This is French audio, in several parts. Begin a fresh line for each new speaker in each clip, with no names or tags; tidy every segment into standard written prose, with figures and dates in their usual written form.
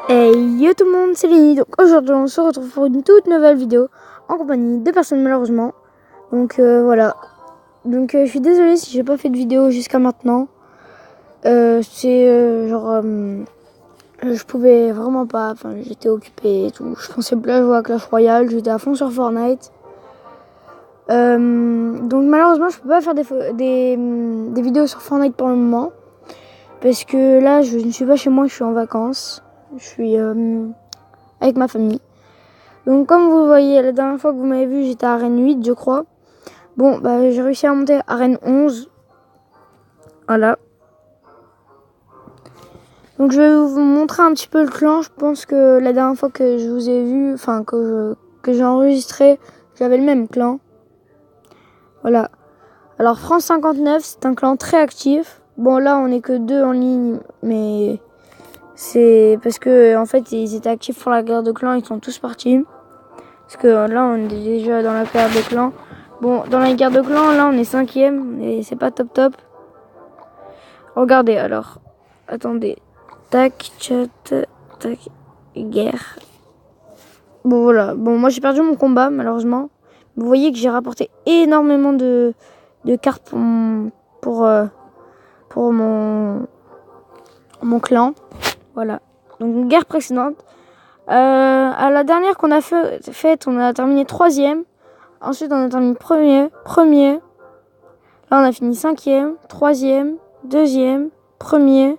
Hey yo tout le monde, c'est Lenny. Donc aujourd'hui on se retrouve pour une toute nouvelle vidéo en compagnie de personnes malheureusement. Donc voilà. Donc je suis désolée si j'ai pas fait de vidéo jusqu'à maintenant. Je pouvais vraiment pas, enfin j'étais occupée et tout. Je pensais plus à jouer à Clash Royale, j'étais à fond sur Fortnite. Donc malheureusement je peux pas faire des vidéos sur Fortnite pour le moment. Parce que là je ne suis pas chez moi, je suis en vacances. Je suis avec ma famille. Donc comme vous voyez, la dernière fois que vous m'avez vu, j'étais à Arène 8, je crois. Bon, bah j'ai réussi à monter à Arène 11. Voilà. Donc je vais vous montrer un petit peu le clan. Je pense que la dernière fois que je vous ai vu, enfin que j'ai enregistré, j'avais le même clan. Voilà. Alors France 59, c'est un clan très actif. Bon là on est que 2 en ligne, mais c'est parce que en fait ils étaient actifs pour la guerre de clan, ils sont tous partis. Parce que là on est déjà dans la guerre de clan. Bon, dans la guerre de clan, là on est 5ème et c'est pas top. Regardez alors. Attendez. Tac, chat, tac, guerre. Bon voilà. Bon, moi j'ai perdu mon combat malheureusement. Vous voyez que j'ai rapporté énormément de cartes pour mon clan. Voilà. Donc une guerre précédente. À la dernière qu'on a faite, on a terminé 3ème. Ensuite on a terminé premier. Là on a fini 5ème, 3ème, 2ème, premier,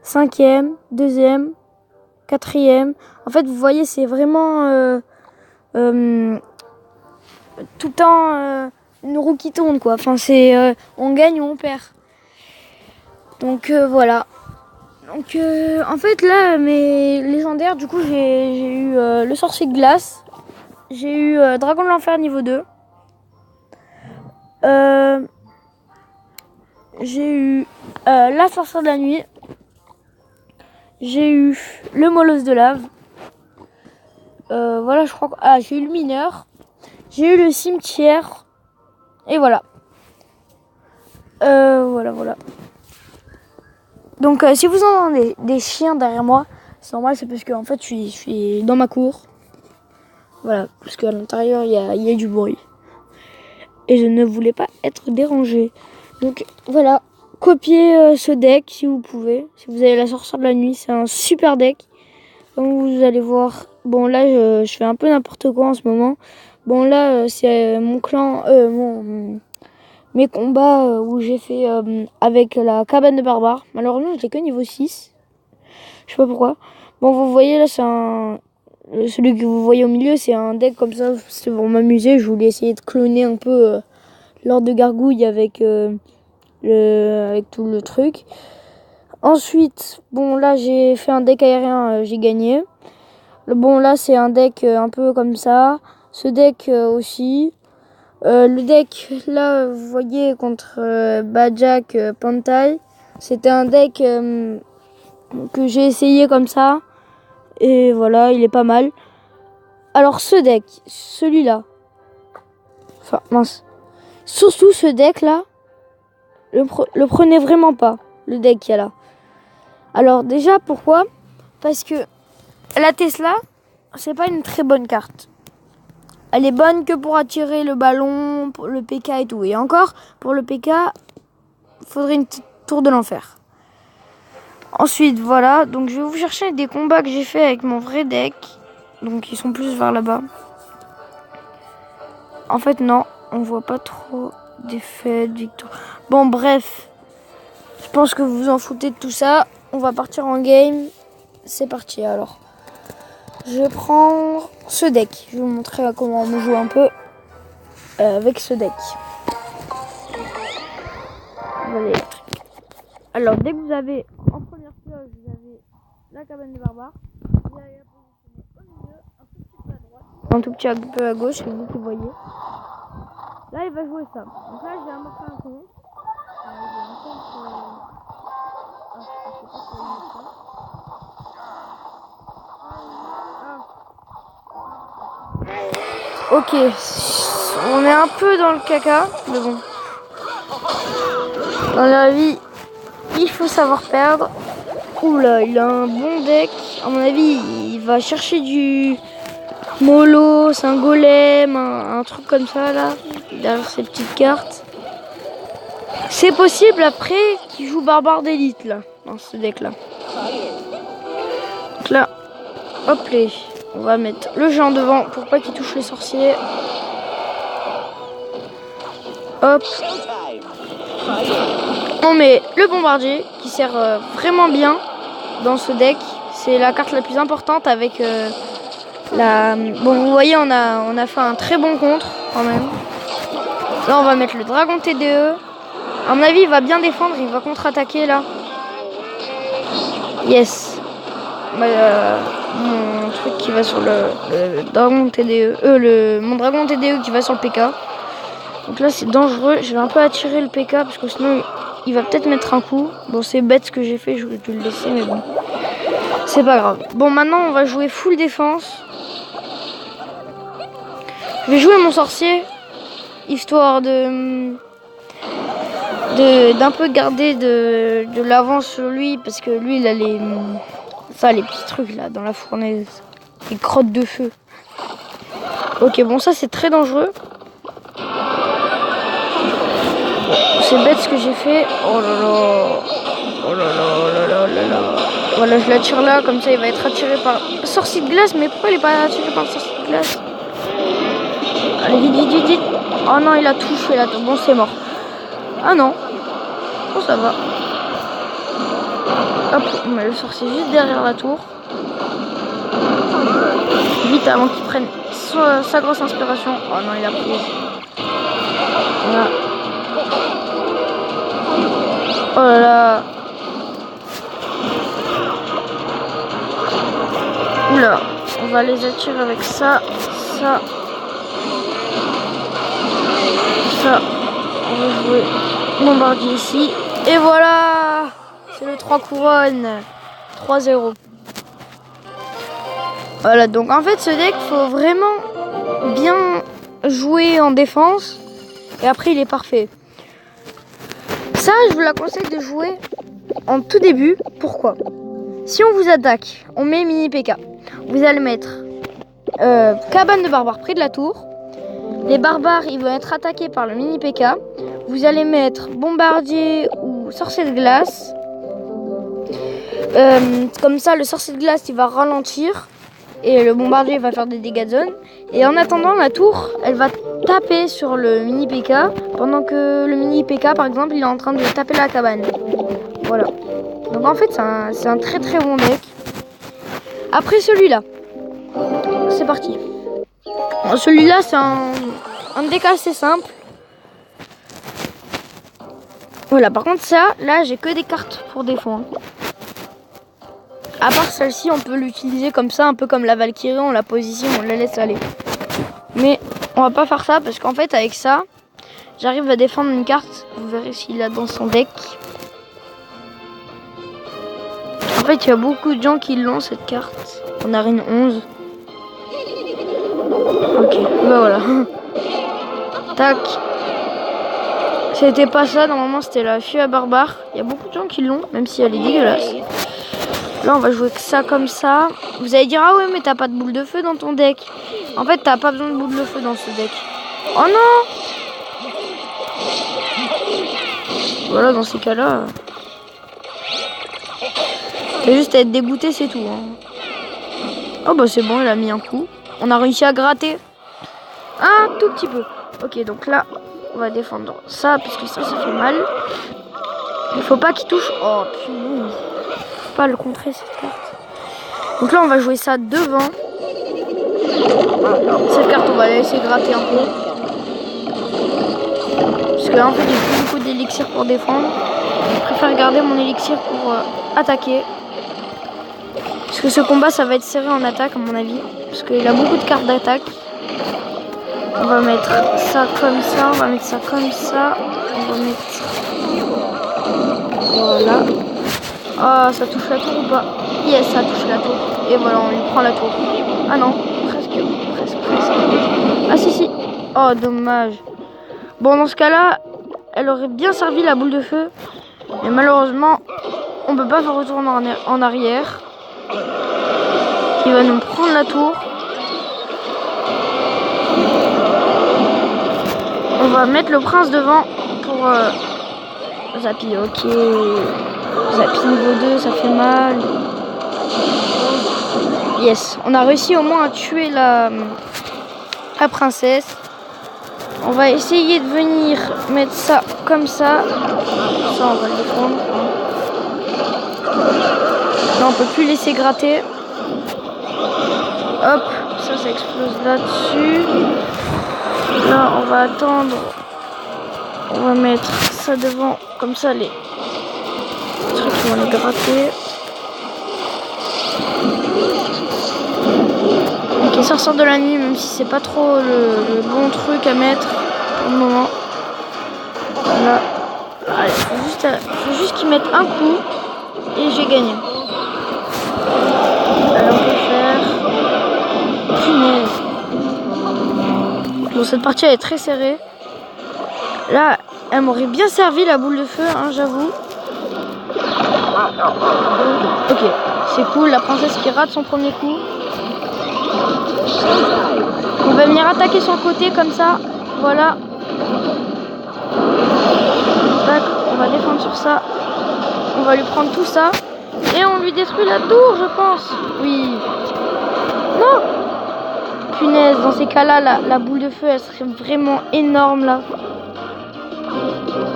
5ème, 2ème, 4ème. En fait vous voyez c'est vraiment tout le temps une roue qui tourne quoi. Enfin c'est on gagne ou on perd. Donc voilà. Donc en fait là mes légendaires du coup j'ai eu le sorcier de glace. J'ai eu dragon de l'enfer niveau 2. J'ai eu la sorcière de la nuit. J'ai eu le molosse de lave. Voilà, je crois que... Ah, j'ai eu le mineur. J'ai eu le cimetière. Et voilà. Voilà. Donc, si vous entendez des chiens derrière moi, c'est normal, c'est parce que en fait, je suis dans ma cour. Voilà, parce qu'à l'intérieur, il y a du bruit. Et je ne voulais pas être dérangée. Donc, voilà. Copiez ce deck si vous pouvez. Si vous avez la sorcière de la nuit, c'est un super deck. Comme vous allez voir. Bon, là, je fais un peu n'importe quoi en ce moment. Bon, là, c'est mon clan, mes combats où j'ai fait avec la cabane de barbares. Malheureusement, j'étais que niveau 6. Je sais pas pourquoi. Bon, vous voyez, là, c'est celui que vous voyez au milieu, c'est un deck comme ça. C'est pour m'amuser. Je voulais essayer de cloner un peu Lord de Gargouille avec tout le truc. Ensuite, bon, là, j'ai fait un deck aérien, j'ai gagné. Bon, là, c'est un deck un peu comme ça. Ce deck aussi. Le deck, là, vous voyez, contre Bajak Pantai. C'était un deck que j'ai essayé comme ça. Et voilà, il est pas mal. Alors, ce deck, celui-là. Enfin, mince. Surtout ce deck-là, le prenez vraiment pas, le deck qu'il y a là. Alors, déjà, pourquoi ? Parce que la Tesla, c'est pas une très bonne carte. Elle est bonne que pour attirer le ballon, pour le PK et tout. Et encore, pour le PK, il faudrait une petite tour de l'enfer. Ensuite, voilà. Donc, je vais vous chercher des combats que j'ai fait avec mon vrai deck. Donc, ils sont plus vers là-bas. En fait, non. On voit pas trop défaites, victoire. Bon, bref. Je pense que vous vous en foutez de tout ça. On va partir en game. C'est parti, alors. Je vais prendre ce deck. Je vais vous montrer comment on joue un peu avec ce deck. Voilà. Alors, dès que vous avez en première pioche, vous avez la cabane des barbares. Vous allez la positionner au milieu, un tout petit peu à droite, un tout petit peu à gauche, c'est vous qui voyez. Là, il va jouer ça. Donc là, j'ai amorcé un compte. Ok, on est un peu dans le caca, mais bon. Dans la vie, il faut savoir perdre. Oula, il a un bon deck. À mon avis, il va chercher du mollo, c'est un golem, un truc comme ça là, derrière ces petites cartes. C'est possible après qu'il joue barbare d'élite là, dans ce deck là. Donc là, hop là, on va mettre le géant devant pour pas qu'il touche les sorciers. Hop. On met le bombardier qui sert vraiment bien dans ce deck. C'est la carte la plus importante avec la... Bon, vous voyez, on a fait un très bon contre quand même. Là, on va mettre le dragon TDE. À mon avis, il va bien défendre, il va contre-attaquer là. Yes. Mon truc qui va sur le dragon TDE. Mon dragon TDE qui va sur le PK. Donc là, c'est dangereux. Je vais un peu attirer le PK parce que sinon, il va peut-être mettre un coup. Bon, c'est bête ce que j'ai fait, j'aurais dû le laisser, mais bon. C'est pas grave. Bon, maintenant, on va jouer full défense. Je vais jouer mon sorcier, histoire d'un peu garder de l'avance sur lui, parce que lui, il a les petits trucs là dans la fournaise, les crottes de feu. Ok, bon, ça c'est très dangereux. C'est bête ce que j'ai fait. Oh là là. Oh là là, oh là là, oh là là. Voilà, je l'attire là, comme ça il va être attiré par le sorcier de glace. Mais pourquoi il est pas attiré par le sorcier de glace? Allez, vite, vite, vite, vite. Oh non, il a touché là. Bon, c'est mort. Ah non. Oh, ça va. Hop, on met le sorcier juste derrière la tour. Vite avant qu'il prenne sa grosse inspiration. Oh non, il a pris. Voilà. Oh là là. Oula, on va les attirer avec ça, ça, ça. On va jouer bombardier ici. Et voilà, c'est le 3 couronnes. 3-0. Voilà, donc en fait ce deck, faut vraiment bien jouer en défense. Et après il est parfait. Ça, je vous la conseille de jouer en tout début. Pourquoi? Si on vous attaque, on met mini PK. Vous allez mettre cabane de barbares près de la tour. Les barbares, ils vont être attaqués par le mini PK. Vous allez mettre bombardier ou sorcier de glace. Comme ça, le sorcier de glace, il va ralentir. Et le bombardier va faire des dégâts de zone. Et en attendant, la tour, elle va taper sur le mini PK. Pendant que le mini PK, par exemple, il est en train de taper la cabane. Voilà. Donc en fait, c'est un très très bon deck. Après celui-là, c'est parti. Bon, celui-là, c'est un deck assez simple. Voilà, par contre ça, là, j'ai que des cartes pour défendre. À part celle-ci, on peut l'utiliser comme ça, un peu comme la Valkyrie, on la positionne, on la laisse aller. Mais on va pas faire ça, parce qu'en fait, avec ça, j'arrive à défendre une carte. Vous verrez s'il a dans son deck. En fait, il y a beaucoup de gens qui l'ont, cette carte. On a une 11. Ok, bah voilà. Tac. C'était pas ça, normalement c'était la fille à barbare. Il y a beaucoup de gens qui l'ont, même si elle est dégueulasse. Là, on va jouer que ça comme ça. Vous allez dire, ah ouais, mais t'as pas de boule de feu dans ton deck. En fait, t'as pas besoin de boule de feu dans ce deck. Oh non! Voilà, dans ces cas-là... C'est juste à être dégoûté, c'est tout. Hein. Oh bah c'est bon, il a mis un coup. On a réussi à gratter. Un tout petit peu. Ok, donc là, on va défendre ça, parce que ça fait mal. Il faut pas qu'il touche. Oh putain. Faut pas le contrer, cette carte. Donc là, on va jouer ça devant. Cette carte, on va la laisser gratter un peu. Parce que en fait, j'ai plus beaucoup d'élixir pour défendre. Je préfère garder mon élixir pour attaquer. Parce que ce combat, ça va être serré en attaque, à mon avis. Parce qu'il a beaucoup de cartes d'attaque. On va mettre ça comme ça. On va mettre ça comme ça. On va mettre... Voilà. Ah, ça touche la tour ou pas? Yes, ça touche la tour. Et voilà, on lui prend la tour. Ah non, presque. Ah si, si. Oh, dommage. Bon, dans ce cas-là, elle aurait bien servi la boule de feu. Mais malheureusement, on peut pas faire retourner en arrière. Il va nous prendre la tour. On va mettre le prince devant pour Zappy. Ok. Zappy niveau 2, ça fait mal. Yes, on a réussi au moins à tuer la princesse. On va essayer de venir mettre ça comme ça. Ça, on va le défendre. Là, on peut plus laisser gratter. Hop, ça explose là-dessus. Là, on va attendre. On va mettre ça devant. Comme ça, les trucs vont les gratter. Ok, ça ressort de la nuit, même si c'est pas trop le bon truc à mettre pour le moment. Là. Allez, faut juste qu'ils mettent un coup et j'ai gagné. Alors on peut faire... Punaise. Bon, cette partie elle est très serrée. Là, elle m'aurait bien servi la boule de feu, hein, j'avoue. Ok, c'est cool, la princesse qui rate son premier coup. On va venir attaquer sur le côté comme ça. Voilà. Tac, on va défendre sur ça. On va lui prendre tout ça. Et on lui détruit la tour, je pense. Oui. Non. Punaise, dans ces cas-là, la boule de feu, elle serait vraiment énorme là.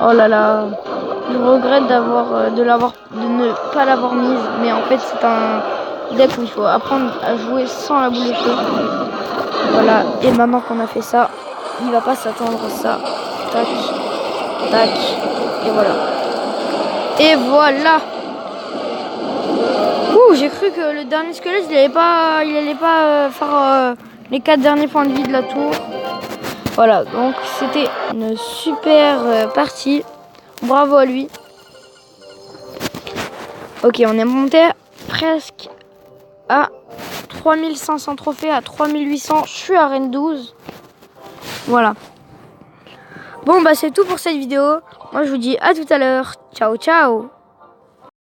Oh là là. Je regrette de ne pas l'avoir mise. Mais en fait, c'est un deck où il faut apprendre à jouer sans la boule de feu. Voilà. Et maintenant qu'on a fait ça, il va pas s'attendre à ça. Tac. Tac. Et voilà. Et voilà. Ouh, j'ai cru que le dernier squelette, il allait pas faire les 4 derniers points de vie de la tour. Voilà, donc c'était une super partie. Bravo à lui. Ok, on est monté presque à 3500 trophées, à 3800. Je suis à Reine 12. Voilà. Bon, bah c'est tout pour cette vidéo. Moi, je vous dis à tout à l'heure. Ciao, ciao.